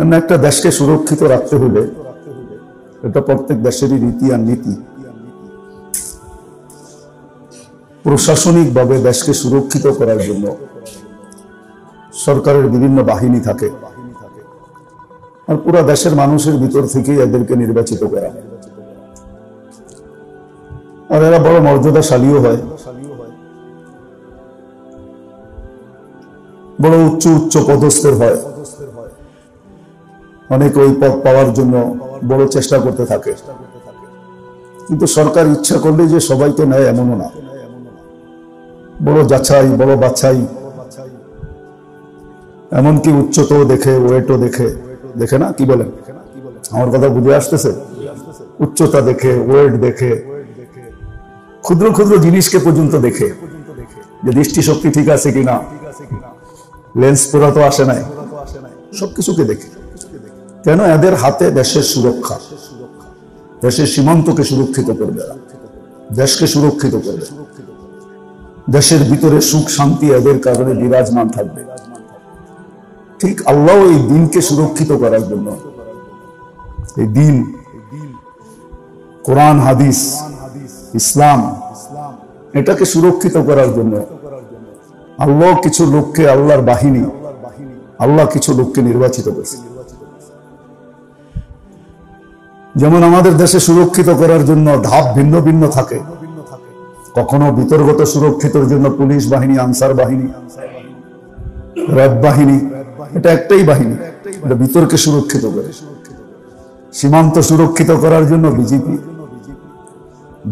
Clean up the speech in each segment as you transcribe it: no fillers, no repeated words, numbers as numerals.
কারণ একটা দেশকে সুরক্ষিত রাখতে হলে এটা প্রত্যেক দেশেরই রীতি আর নীতি। প্রশাসনিকভাবে দেশকে সুরক্ষিত করার জন্য সরকারের বিভিন্ন বাহিনী থাকে, আর পুরা দেশের মানুষের ভিতর থেকেই এদেরকে নির্বাচিত করা, আর এরা বড় মর্যাদাশালীও হয়, বড় উচ্চ উচ্চ পদস্থের হয়। অনেকে ওই পদ পাওয়ার জন্য বড় চেষ্টা করতে থাকে, কিন্তু সরকার ইচ্ছা করলে যে সবাইকে নেয় এমনও না। বড় যাচাই, বড় বাছাই, এমনকি উচ্চতাও দেখে, ওয়েটও দেখে, দেখে না? কি বলেন? আমার কথা বুঝে আসতেছে? উচ্চতা দেখে, ওয়েট দেখে, ক্ষুদ্র ক্ষুদ্র জিনিসকে পর্যন্ত দেখে, যে দৃষ্টিশক্তি ঠিক আছে কিনা, লেন্স পোড়া তো আসে নাই, সবকিছুকে দেখে। কেন? এদের হাতে দেশের সুরক্ষা, দেশের সীমান্তকে সুরক্ষিত করবে, দেশকে সুরক্ষিত করবে, দেশের ভিতরে সুখ শান্তি এদের কারণে বিরাজমান থাকবে। ঠিক আল্লাহ এই দিনকে সুরক্ষিত করার জন্য, এই দিন, কোরআন হাদিস, ইসলাম, এটাকে সুরক্ষিত করার জন্য আল্লাহ কিছু লোককে, আল্লাহর বাহিনী, আল্লাহ কিছু লোককে নির্বাচিত করেছে। যেমন আমাদের দেশে সুরক্ষিত করার জন্য ধাপ ভিন্ন ভিন্ন থাকে। কখনো বিতর্গত সুরক্ষিতের জন্য পুলিশ বাহিনী, আনসার বাহিনী, র্যাব বাহিনী, এটা একটাই বাহিনী, এটা বিতর্কে সুরক্ষিত করে। সীমান্ত সুরক্ষিত করার জন্য বিজেপি,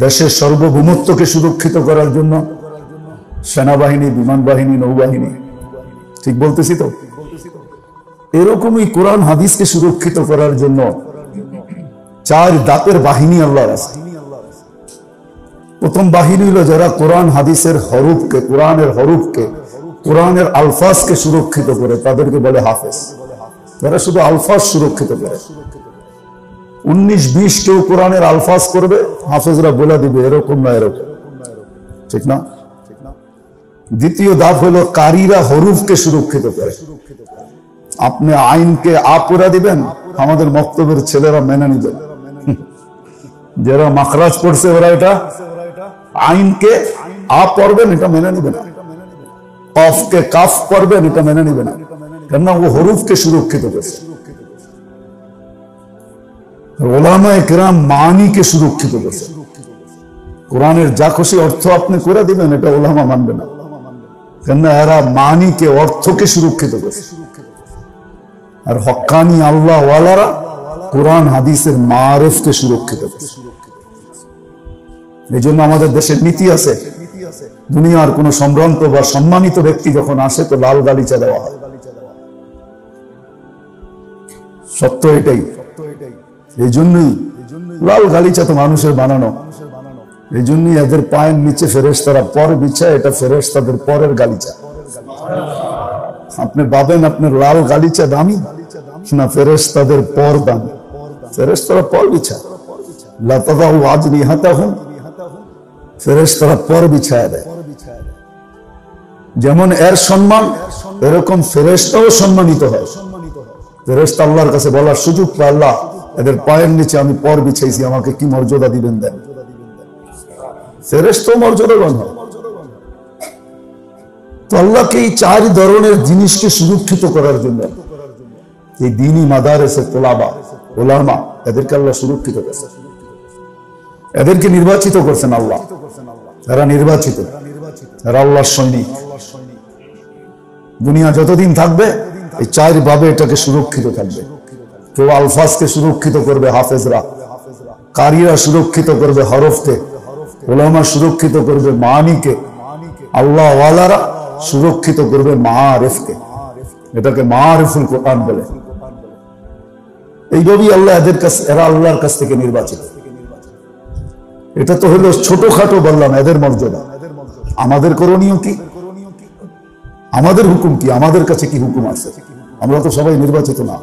দেশের সার্বভৌমত্বকে সুরক্ষিত করার জন্য সেনাবাহিনী, বিমান বাহিনী, নৌবাহিনী। ঠিক বলতেছি তো? এরকমই কোরআন হাদিসকে সুরক্ষিত করার জন্য 4 দাপের বাহিনী আল্লাহর আছে। প্রথম বাহিনী হলো যারা কোরআন হাদিসের হরফকে, কোরআনের হরফকে, কোরআনের আলফাজকে সুরক্ষিত করে, তাদেরকে বলে হাফেজ। যারা শুধু আলফাজ সুরক্ষিত করে। 19-20 কেউ কোরআনের আলফাজ করবে, হাফেজরা বলে দিবে এরকম না এরকম, ঠিক না? দ্বিতীয় ধাপ হলো কারীরা হরফকে সুরক্ষিত করে। আপনি আইনকে আ পড়া দিবেন, আমাদের মক্তবের ছেলেরা মেনে নিবেন। যারা মাখরাজ পড়ছে ওরা এটা আইনকে আ পড়বেন, এটা মেনে নিবে না। কফকে কাফ পড়বেন, এটা মেনে নিবে না, কেননা ও হরফকে সুরক্ষিত করেছে। ওলামায়ে কেরাম মানিকে সুরক্ষিত করেছে। কোরআনের যা খুশি অর্থ আপনি করে দিবেন, এটা ওলামা মানবে না, কেননা এরা মানিকে, অর্থকে সুরক্ষিত করেছে। আর হক্কানি আল্লাহ ওয়ালারা কোরআন হাদিসের মারিফকে সুরক্ষিত করেছে। এই জন্য আমাদের দেশের নীতি আছে, দুনিয়ার কোন সম্ভ্রান্ত বা সম্মানিত ব্যক্তি যখন আসে তো লাল গালিচা দেওয়া হয়। সত্য এটাই। এই জন্যই লাল গালিচা তো মানুষের বানানো। এই জন্যই এদের পায়ের নিচে ফেরেশতারা পর বিছায়, এটা ফেরেশতাদের পরের গালিচা। আপনি ভাবেন আপনার লাল গালিচা দামি না ফেরেশতাদের পর দামি? ফেরেশতারা পর বিছায়, লা তাদাউ আজনিহাতাহুম, ফেরেশতারা পর বিছায় দেয়। যেমন এর সম্মান, এরকম ফেরেশতাও সম্মানিত হয়। ফেরেশতা আল্লাহর কাছে বলার সুযোগ পায়, আল্লাহ এদের পায়ের নিচে আমি পর বিছাইছি, আমাকে কি মর্যাদা দিবেন দেন। ফেরেশতাও মর্যাদাবান হয়। তো আল্লাহকে এই 4 ধরনের জিনিসকে সুরক্ষিত করার জন্য এই দ্বীনি মাদারেসে তোলাবা, ওলামা, এদেরকে আল্লাহ সুরক্ষিত করেছেন, এদেরকে নির্বাচিত করছেন আল্লাহ। এরা নির্বাচিত, এরা আল্লাহর সৈনিক। দুনিয়া যতদিন থাকবে এই 4 ভাবে এটাকে সুরক্ষিত থাকবে। কেউ আলফাজকে সুরক্ষিত করবে হাফেজরা, কারীরা সুরক্ষিত করবে হরফকে, ওলামা সুরক্ষিত করবে মানিকে, আল্লাহ ওয়ালারা সুরক্ষিত করবে মারিফকে। এটাকে মারিফুল কোরআন বলে। এইভাবেই আল্লাহ এদের কাছে, এরা আল্লাহর কাছ থেকে নির্বাচিত। এটা তো হলো ছোটখাটো বললাম এদের মর্যাদা। আমাদের করণীয় কি? আমাদের হুকুম কি? আমাদের কাছে কি হুকুম আছে? আমরা তো সবাই নির্বাচিত না।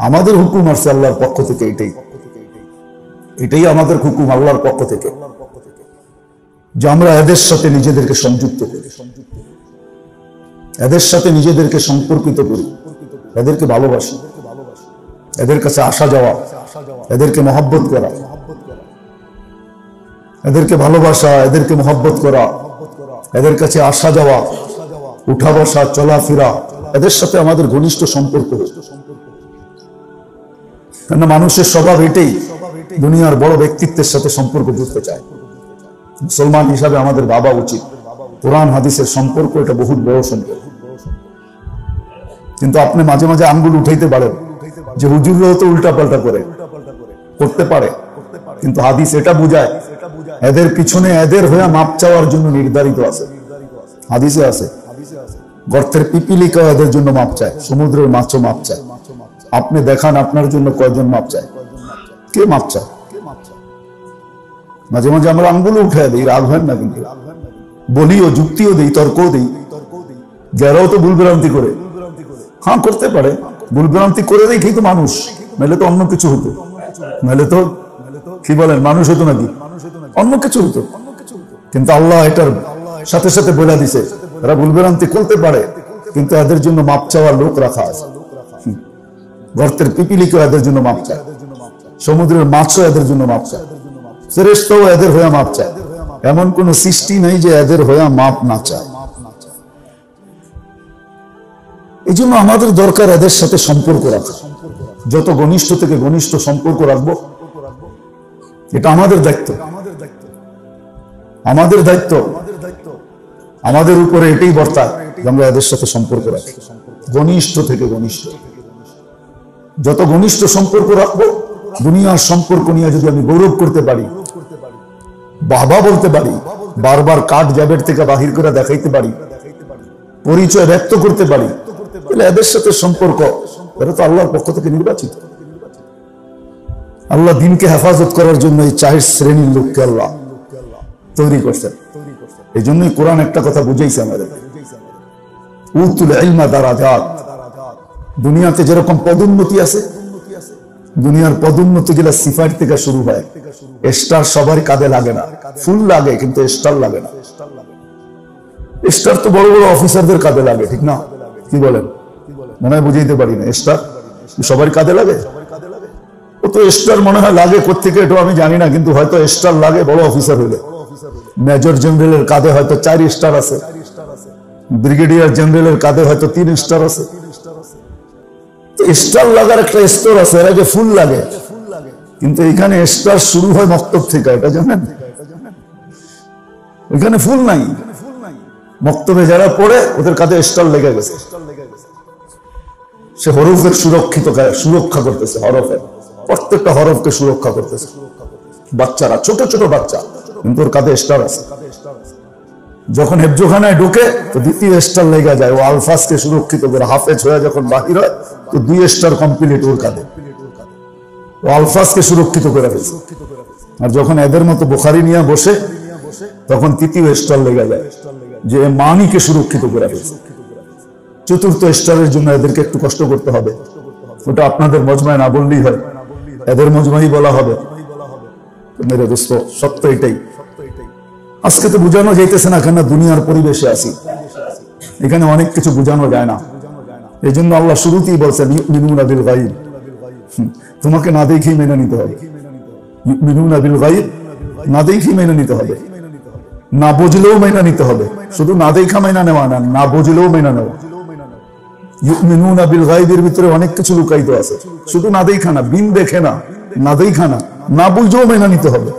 আমাদের হুকুম আসছে আল্লাহর পক্ষ থেকে। এটাই আমাদের হুকুম আল্লাহর পক্ষ থেকে, যে আমরা এদের সাথে নিজেদেরকে সংযুক্ত করি, এদের সাথে নিজেদেরকে সম্পর্কিত করি, এদেরকে ভালোবাসি, এদের কাছে আসা যাওয়া, এদেরকে মহব্বত করা, এদেরকে ভালোবাসা, এদেরকে মহব্বত করা, এদের কাছে আসা যাওয়া, উঠা বসা, চলাফেরা, এদের সাথে আমাদের ঘনিষ্ঠ সম্পর্ক। কেন মানুষের স্বভাব এটাই, দুনিয়ার বড় ব্যক্তিত্বের সাথে সম্পর্ক জুড়তে চায়। মুসলমান হিসাবে আমাদের ভাবা উচিত কোরআন হাদিসের সম্পর্ক এটা বহুত বড় সম্পর্ক। কিন্তু আপনি মাঝে মাঝে আঙ্গুল উঠাইতে পারেন যে হুজুররাও তো উল্টা পাল্টা করতে পারে, কিন্তু হাদিস এটা বুঝায় এদের পিছনে এদের হয়ে মাপ চাওয়ার জন্য নির্ধারিত আছে। হাদিসে আছে গর্তের পিপিলিকাও এদের জন্য মাপ চায়, সমুদ্রের মাছও মাপ চায়। আপনি দেখান আপনার জন্য কয়জন মাপ চায়, কে মাপ চায়? মাঝে মাঝে আমরা আঙ্গুল উঠে দিই, রাগ হয় না, কিন্তু বলিও, যুক্তিও দিই, তর্কও দিই। যারাও তো ভুল ভ্রান্তি করে, হ্যাঁ করতে পারে, ভুল ভ্রান্তি করে দেয় কিন্তু মানুষ, নাহলে তো অন্য কিছু হতো, নাহলে তো কি বলেন মানুষ হতো নাকি, অন্য কিছু হতো। কিন্তু আল্লাহ এটার সাথে সাথে বলে দিছে এরা ভুল ভ্রান্তি করতে পারে, কিন্তু এদের জন্য মাপ চাওয়ার লোক রাখা আছে। গর্তের পিপিলিকেও এদের জন্য মাপ চায়, সমুদ্রের মাছও এদের জন্য মাপ চায়, ফেরেশতাও এদের হয়ে মাপ চায়। এমন কোন সৃষ্টি নেই যে এদের হয়ে মাপ না চায়। এই জন্য আমাদের দরকার এদের সাথে সম্পর্ক রাখা, যত ঘনিষ্ঠ থেকে ঘনিষ্ঠ সম্পর্ক রাখবো, এটা আমাদের দায়িত্ব। আমাদের দায়িত্ব, আমাদের উপরে এটাই বর্তায় যে আমরা এদের সাথে সম্পর্ক রাখি, ঘনিষ্ঠ থেকে ঘনিষ্ঠ। যত ঘনিষ্ঠ সম্পর্ক রাখবো, দুনিয়ার সম্পর্ক নিয়ে যদি আমি গৌরব করতে পারি, বাবা বলতে পারি, বারবার কাঠ জাবের থেকে বাহির করে দেখাইতে পারি, পরিচয় ব্যক্ত করতে পারি, তাহলে এদের সাথে সম্পর্ক, এরা তো আল্লাহর পক্ষ থেকে নির্বাচিত। আল্লাহ দিনকে হেফাজত করার জন্য এই 4 শ্রেণীর লোককে আল্লাহ তৈরি করছেন। এই জন্যই কোরআন একটা কথা বুঝাইছে আমাদের, উতুল ইলমা দারাজাত। দুনিয়াতে যেরকম পদোন্নতি আছে, দুনিয়ার পদোন্নতি যেটা সিফাত থেকে শুরু হয়, স্টার সবার কাঁধে লাগে না, ফুল লাগে কিন্তু স্টার লাগে না। স্টার তো বড় বড় অফিসারদের কাঁধে লাগে, ঠিক না? কি বলেন? মনে হয় বুঝাইতে পারি না, স্টার সবার কাঁধে লাগে। ও তো স্টার মনে হয় লাগে কোত্থেকে এটা আমি জানি না, কিন্তু হয়তো স্টার লাগে বড় অফিসার হলে। মেজর জেনারেলের কাঁধে হয়তো 4 স্টার আছে, ব্রিগেডিয়ার জেনারেলের কাঁধে হয়তো 3 স্টার আছে। স্টার লাগার একটা স্তর আছে, এর আগে ফুল লাগে, কিন্তু এখানে স্টার শুরু হয় মক্তব থেকে, এটা জানেন? এখানে ফুল নাই, মক্তবে যারা পড়ে ওদের কাঁধে স্টার লেগে গেছে। সে হরফের সুরক্ষা করতেছে, হরফের প্রত্যেকটা হরফকে সুরক্ষা করতেছে। বাচ্চারা, ছোট ছোট বাচ্চা, কিন্তু ওর কাঁধে স্টার আছে। যখন হেফজোখানায় ঢুকে তো 2 স্টার লেগে যায়, ও আলফাজকে সুরক্ষিত করে। হাফেজ হয়ে যখন বাহির হয় তো 2 স্টার কমপ্লিট ওর কাঁধে, ও আলফাজকে সুরক্ষিত করে ফেলছে। আর যখন এদের মতো বুখারী নিয়ে বসে, তখন 3 স্টার লেগে যায়, যে মানিকে সুরক্ষিত করে ফেলছে। 4র্থ স্টারের জন্য এদেরকে একটু কষ্ট করতে হবে, ওটা আপনাদের মজমায় না বললেই হয়, এদের মজমাই বলা হবে। মেরে দোস্ত, সত্য এটাই। আজকে তো বুঝানো যাইতেছে না, কেন দুনিয়ার পরিবেশে আছি, এখানে অনেক কিছু বুঝানো যায় না। এই জন্য আল্লাহ শুরুতেই বলছেন ইউমিনুনা বিল গায়ব, তোমাকে না দেখেই মেনে নিতে হবে। ইউমিনুনা বিল গায়ব, না দেখেই মেনে নিতে হবে, না বুঝলেও মেনে নিতে হবে। শুধু না দেখা মেনে নেওয়া না, না বুঝলেও মেনে নেওয়া। ইউমিনুনা বিল গায়বের ভিতরে অনেক কিছু লুকায়িত আছে, শুধু না দেখা না, বিন দেখে না, না দেখা না, না বুঝেও মেনে নিতে হবে।